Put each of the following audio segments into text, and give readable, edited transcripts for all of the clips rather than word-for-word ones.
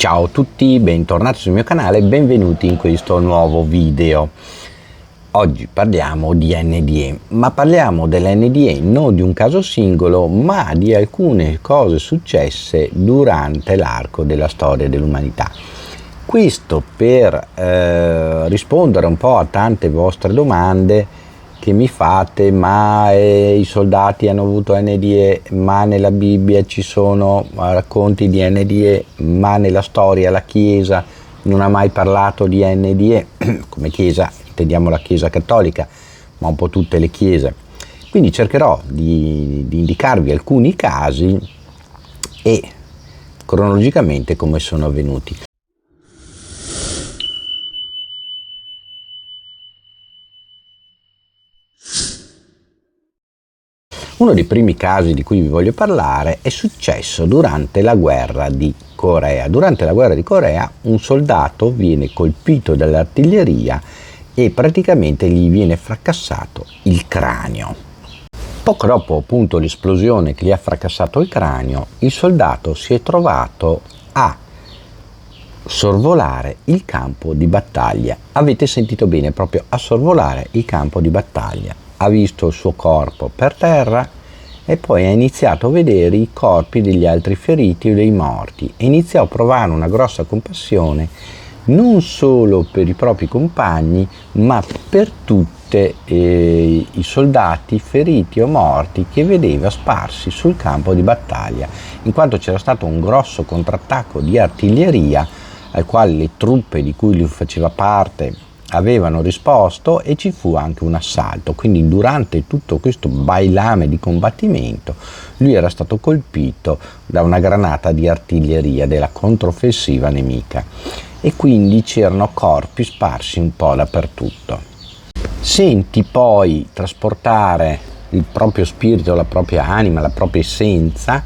Ciao a tutti, bentornati sul mio canale e benvenuti in questo nuovo video. Oggi parliamo di NDE, ma parliamo dell'NDE non di un caso singolo, ma di alcune cose successe durante l'arco della storia dell'umanità. Questo per rispondere un po' a tante vostre domande che mi fate, ma i soldati hanno avuto NDE, ma nella Bibbia ci sono racconti di NDE, ma nella storia la Chiesa non ha mai parlato di NDE, come Chiesa intendiamo la Chiesa cattolica, ma un po' tutte le chiese. Quindi cercherò di indicarvi alcuni casi e cronologicamente come sono avvenuti. Uno dei primi casi di cui vi voglio parlare è successo durante la guerra di Corea. Durante la guerra di Corea un soldato viene colpito dall'artiglieria e praticamente gli viene fracassato il cranio. Poco dopo appunto l'esplosione che gli ha fracassato il cranio, il soldato si è trovato a sorvolare il campo di battaglia. Avete sentito bene, proprio a sorvolare il campo di battaglia. Ha visto il suo corpo per terra e poi ha iniziato a vedere i corpi degli altri feriti o dei morti e iniziò a provare una grossa compassione non solo per i propri compagni ma per tutti i soldati feriti o morti che vedeva sparsi sul campo di battaglia, in quanto c'era stato un grosso contrattacco di artiglieria al quale le truppe di cui lui faceva parte avevano risposto e ci fu anche un assalto. Quindi durante tutto questo bailame di combattimento lui era stato colpito da una granata di artiglieria della controffensiva nemica e quindi c'erano corpi sparsi un po' dappertutto. Senti poi trasportare il proprio spirito, la propria anima, la propria essenza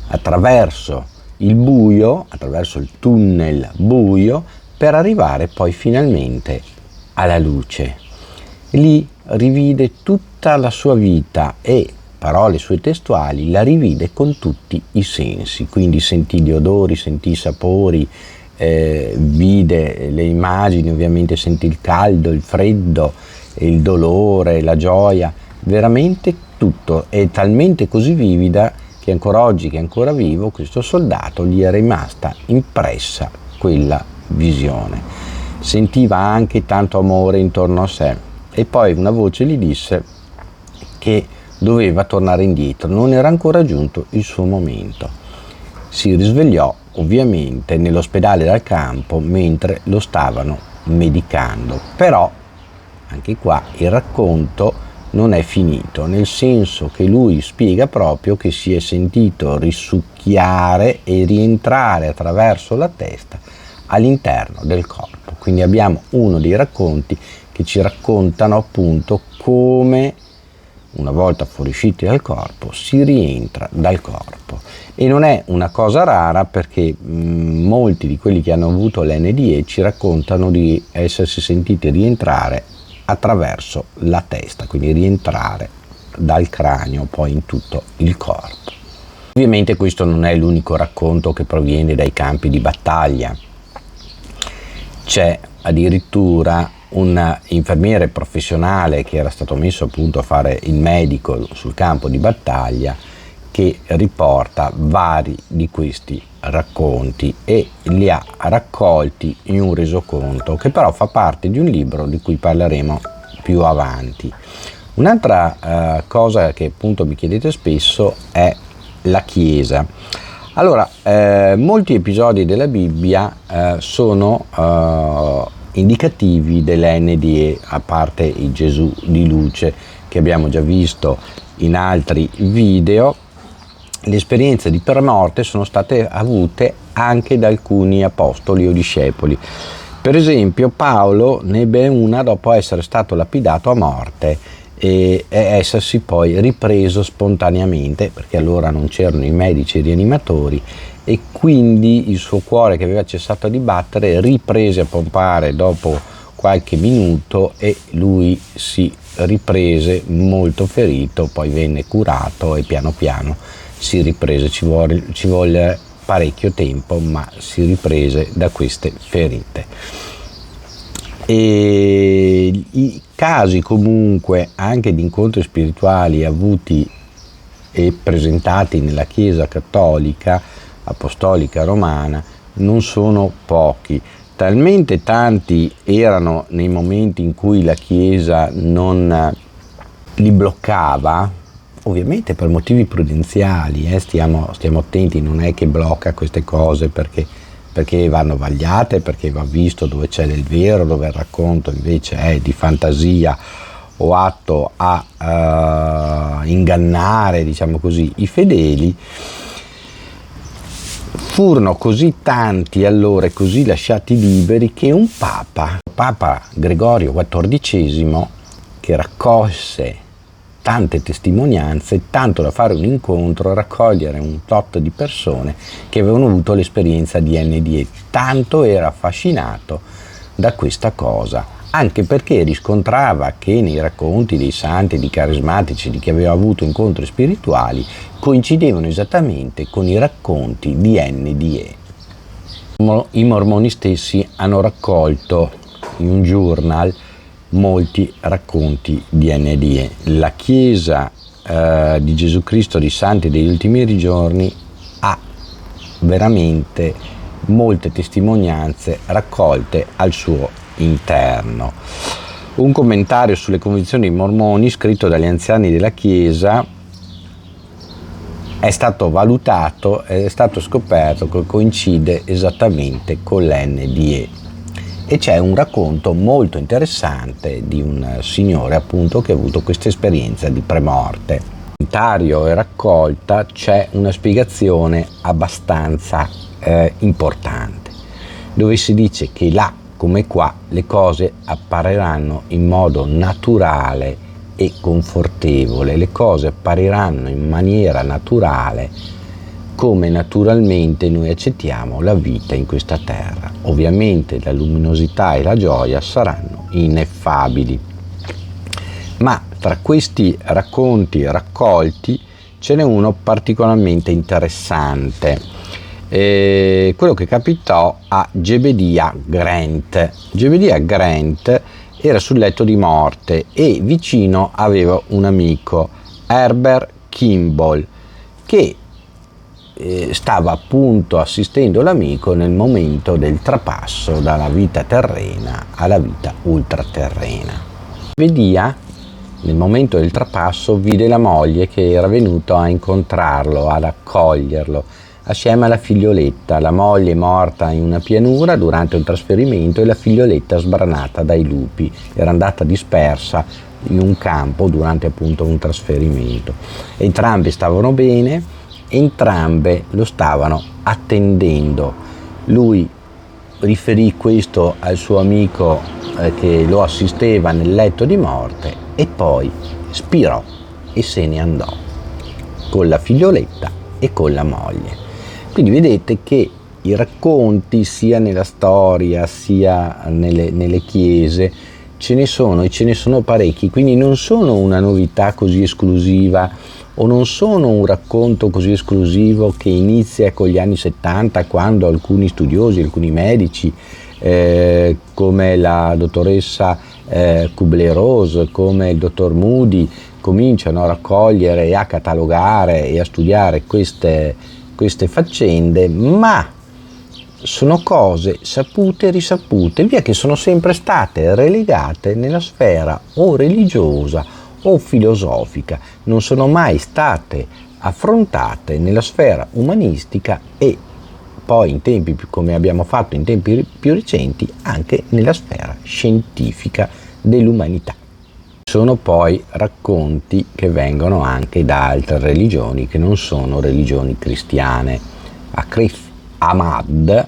attraverso il buio, attraverso il tunnel buio, per arrivare poi finalmente alla luce. Lì rivide tutta la sua vita e, parole sue testuali, la rivide con tutti i sensi, quindi sentì gli odori, sentì i sapori, vide le immagini, ovviamente sentì il caldo, il freddo, il dolore, la gioia, veramente tutto. È talmente così vivida che ancora oggi, che è ancora vivo, questo soldato gli è rimasta impressa quella visione. Sentiva anche tanto amore intorno a sé e poi una voce gli disse che doveva tornare indietro, non era ancora giunto il suo momento. Si risvegliò ovviamente nell'ospedale dal campo mentre lo stavano medicando, però anche qua il racconto non è finito, nel senso che lui spiega proprio che si è sentito risucchiare e rientrare attraverso la testa all'interno del corpo. Quindi abbiamo uno dei racconti che ci raccontano appunto come una volta fuoriusciti dal corpo si rientra dal corpo, e non è una cosa rara perché molti di quelli che hanno avuto l'NDE ci raccontano di essersi sentiti rientrare attraverso la testa, quindi rientrare dal cranio poi in tutto il corpo. Ovviamente questo non è l'unico racconto che proviene dai campi di battaglia. C'è addirittura un infermiere professionale che era stato messo appunto a fare il medico sul campo di battaglia che riporta vari di questi racconti e li ha raccolti in un resoconto che però fa parte di un libro di cui parleremo più avanti. Un'altra cosa che appunto mi chiedete spesso è la Chiesa. Allora, molti episodi della Bibbia sono indicativi dell'NDE, a parte il Gesù di luce che abbiamo già visto in altri video. Le esperienze di permorte sono state avute anche da alcuni apostoli o discepoli. Per esempio Paolo ne ebbe una dopo essere stato lapidato a morte e essersi poi ripreso spontaneamente, perché allora non c'erano i medici e i rianimatori, e quindi il suo cuore, che aveva cessato di battere, riprese a pompare dopo qualche minuto e lui si riprese molto ferito, poi venne curato e piano piano si riprese. Ci volle parecchio tempo, ma si riprese da queste ferite. E i casi comunque anche di incontri spirituali avuti e presentati nella Chiesa cattolica apostolica romana non sono pochi. Talmente tanti erano nei momenti in cui la Chiesa non li bloccava, ovviamente per motivi prudenziali, stiamo attenti, non è che blocca queste cose perché vanno vagliate, perché va visto dove c'è del vero, dove il racconto invece è di fantasia o atto a ingannare, diciamo così, i fedeli. Furono così tanti allora e così lasciati liberi che un Papa Gregorio XIV, che raccolse tante testimonianze, tanto da fare un incontro, raccogliere un tot di persone che avevano avuto l'esperienza di NDE, tanto era affascinato da questa cosa, anche perché riscontrava che nei racconti dei santi, di carismatici, di chi aveva avuto incontri spirituali, coincidevano esattamente con i racconti di NDE. I mormoni stessi hanno raccolto in un journal molti racconti di NDE. La Chiesa di Gesù Cristo dei Santi degli Ultimi Giorni ha veramente molte testimonianze raccolte al suo interno. Un commentario sulle convinzioni dei mormoni scritto dagli anziani della Chiesa è stato valutato ed è stato scoperto che coincide esattamente con l'NDE, e c'è un racconto molto interessante di un signore appunto che ha avuto questa esperienza di premorte. Nel commentario e raccolta c'è una spiegazione abbastanza importante, dove si dice che là come qua le cose appariranno in modo naturale e confortevole, le cose appariranno in maniera naturale come naturalmente noi accettiamo la vita in questa terra. Ovviamente la luminosità e la gioia saranno ineffabili. Ma tra questi racconti raccolti ce n'è uno particolarmente interessante, quello che capitò a Jebediah Grant. Jebediah Grant era sul letto di morte e vicino aveva un amico, Herbert Kimball, che stava appunto assistendo l'amico nel momento del trapasso dalla vita terrena alla vita ultraterrena. Jebediah, nel momento del trapasso, vide la moglie che era venuta a incontrarlo, ad accoglierlo, assieme alla figlioletta, la moglie morta in una pianura durante un trasferimento e la figlioletta sbranata dai lupi, era andata dispersa in un campo durante appunto un trasferimento. Entrambi stavano bene, entrambe lo stavano attendendo. Lui riferì questo al suo amico che lo assisteva nel letto di morte e poi spirò e se ne andò con la figlioletta e con la moglie. Quindi vedete che i racconti sia nella storia sia nelle chiese ce ne sono e ce ne sono parecchi, quindi non sono una novità così esclusiva o non sono un racconto così esclusivo che inizia con gli anni 70, quando alcuni studiosi, alcuni medici come la dottoressa Kubler-Ross, come il dottor Moody, cominciano a raccogliere e a catalogare e a studiare queste faccende, ma sono cose sapute e risapute, via che sono sempre state relegate nella sfera o religiosa o filosofica, non sono mai state affrontate nella sfera umanistica e poi in tempi come abbiamo fatto in tempi più recenti anche nella sfera scientifica dell'umanità. Sono poi racconti che vengono anche da altre religioni che non sono religioni cristiane. Akrif Ahmad,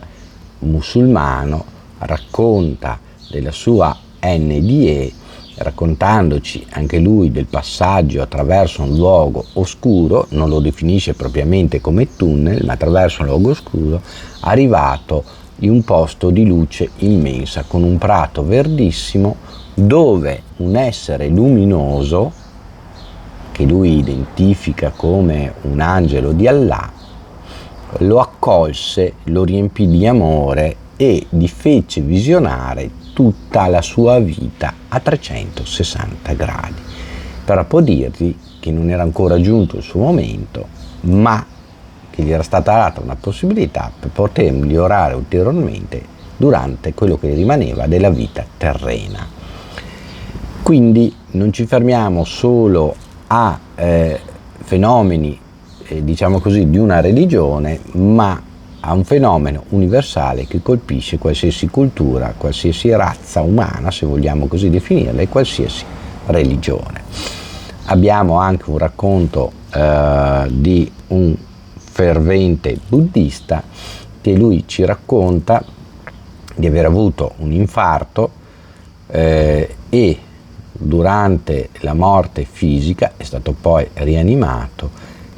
musulmano, racconta della sua NDE, raccontandoci anche lui del passaggio attraverso un luogo oscuro, non lo definisce propriamente come tunnel, ma attraverso un luogo oscuro, arrivato in un posto di luce immensa con un prato verdissimo dove un essere luminoso, che lui identifica come un angelo di Allah, lo accolse, lo riempì di amore e gli fece visionare tutta la sua vita a 360 gradi, per poi dirgli che non era ancora giunto il suo momento, ma che gli era stata data una possibilità per poter migliorare ulteriormente durante quello che rimaneva della vita terrena. Quindi non ci fermiamo solo a fenomeni, diciamo così, di una religione, ma a un fenomeno universale che colpisce qualsiasi cultura, qualsiasi razza umana, se vogliamo così definirla, e qualsiasi religione. Abbiamo anche un racconto di un fervente buddista che lui ci racconta di aver avuto un infarto e durante la morte fisica è stato poi rianimato,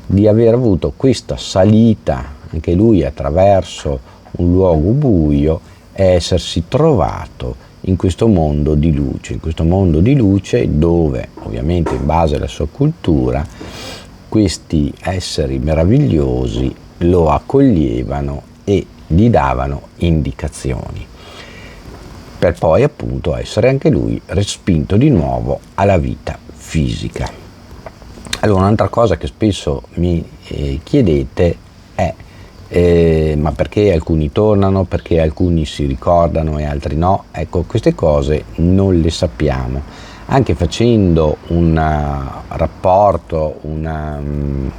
di aver avuto questa salita anche lui attraverso un luogo buio e essersi trovato in questo mondo di luce dove ovviamente in base alla sua cultura questi esseri meravigliosi lo accoglievano e gli davano indicazioni, per poi appunto essere anche lui respinto di nuovo alla vita fisica. Allora, un'altra cosa che spesso mi chiedete è ma perché alcuni tornano, perché alcuni si ricordano e altri no? Ecco, queste cose non le sappiamo. Anche facendo un rapporto, come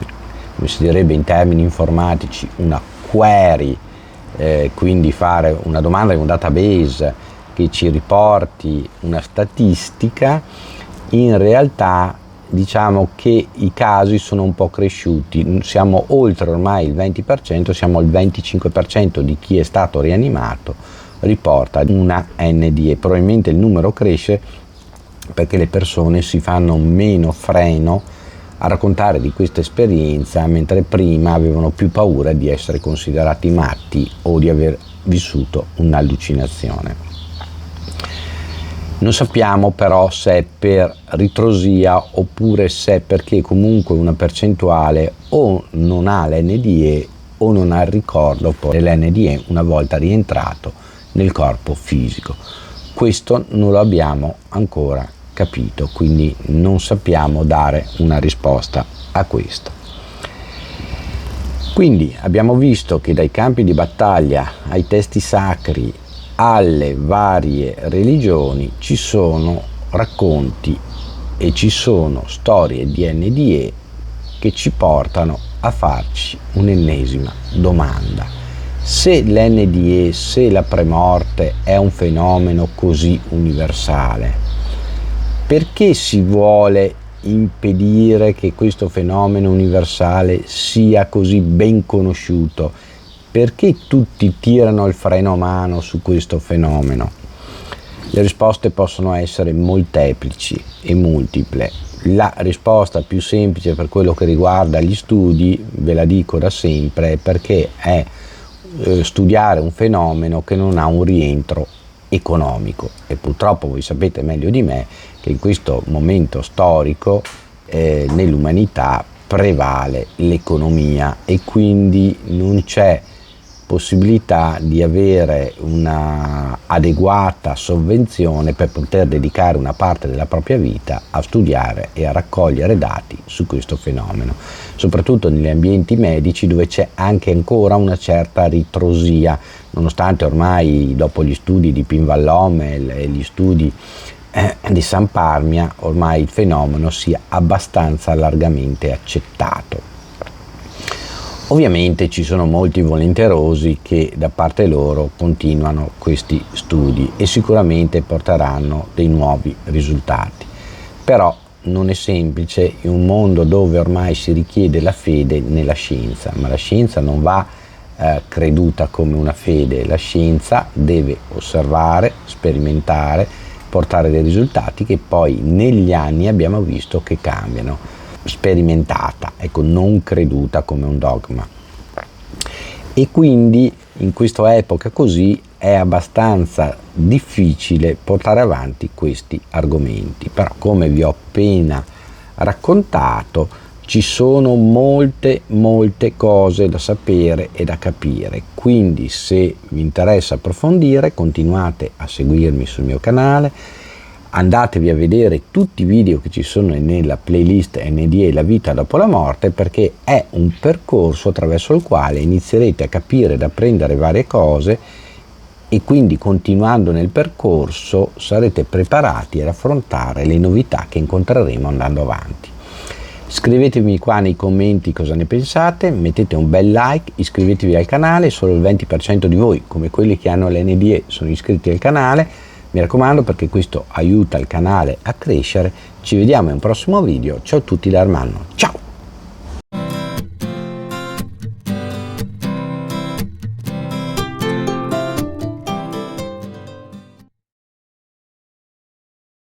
si direbbe in termini informatici, una query, quindi fare una domanda in un database che ci riporti una statistica, in realtà diciamo che i casi sono un po' cresciuti, siamo oltre ormai il 20%, siamo al 25% di chi è stato rianimato riporta una NDE. Probabilmente il numero cresce perché le persone si fanno meno freno a raccontare di questa esperienza, mentre prima avevano più paura di essere considerati matti o di aver vissuto un'allucinazione. Non sappiamo però se è per ritrosia oppure se è perché comunque una percentuale o non ha l'NDE o non ha il ricordo poi dell'NDE una volta rientrato nel corpo fisico. Questo non lo abbiamo ancora capito, quindi non sappiamo dare una risposta a questo. Quindi abbiamo visto che dai campi di battaglia ai testi sacri alle varie religioni ci sono racconti e ci sono storie di NDE che ci portano a farci un'ennesima domanda. Se l'NDE, se la premorte è un fenomeno così universale, perché si vuole impedire che questo fenomeno universale sia così ben conosciuto? Perché tutti tirano il freno a mano su questo fenomeno? Le risposte possono essere molteplici e multiple. La risposta più semplice per quello che riguarda gli studi, ve la dico da sempre, è perché è studiare un fenomeno che non ha un rientro economico, e purtroppo voi sapete meglio di me che in questo momento storico nell'umanità prevale l'economia e quindi non c'è possibilità di avere una adeguata sovvenzione per poter dedicare una parte della propria vita a studiare e a raccogliere dati su questo fenomeno, soprattutto negli ambienti medici dove c'è anche ancora una certa ritrosia, nonostante ormai dopo gli studi di Pinvallomel e gli studi di San Parmia ormai il fenomeno sia abbastanza largamente accettato. Ovviamente ci sono molti volenterosi che da parte loro continuano questi studi e sicuramente porteranno dei nuovi risultati. Però non è semplice in un mondo dove ormai si richiede la fede nella scienza, ma la scienza non va creduta come una fede, la scienza deve osservare, sperimentare, portare dei risultati che poi negli anni abbiamo visto che cambiano. Sperimentata, ecco, non creduta come un dogma. E quindi in questa epoca così è abbastanza difficile portare avanti questi argomenti, però come vi ho appena raccontato ci sono molte cose da sapere e da capire, quindi se vi interessa approfondire continuate a seguirmi sul mio canale, andatevi a vedere tutti i video che ci sono nella playlist NDE La vita dopo la morte, perché è un percorso attraverso il quale inizierete a capire ed apprendere varie cose e quindi continuando nel percorso sarete preparati ad affrontare le novità che incontreremo andando avanti. Scrivetemi qua nei commenti cosa ne pensate, mettete un bel like, iscrivetevi al canale, solo il 20% di voi, come quelli che hanno l'NDE, sono iscritti al canale, mi raccomando, perché questo aiuta il canale a crescere. Ci vediamo in un prossimo video, ciao a tutti da Armando, ciao!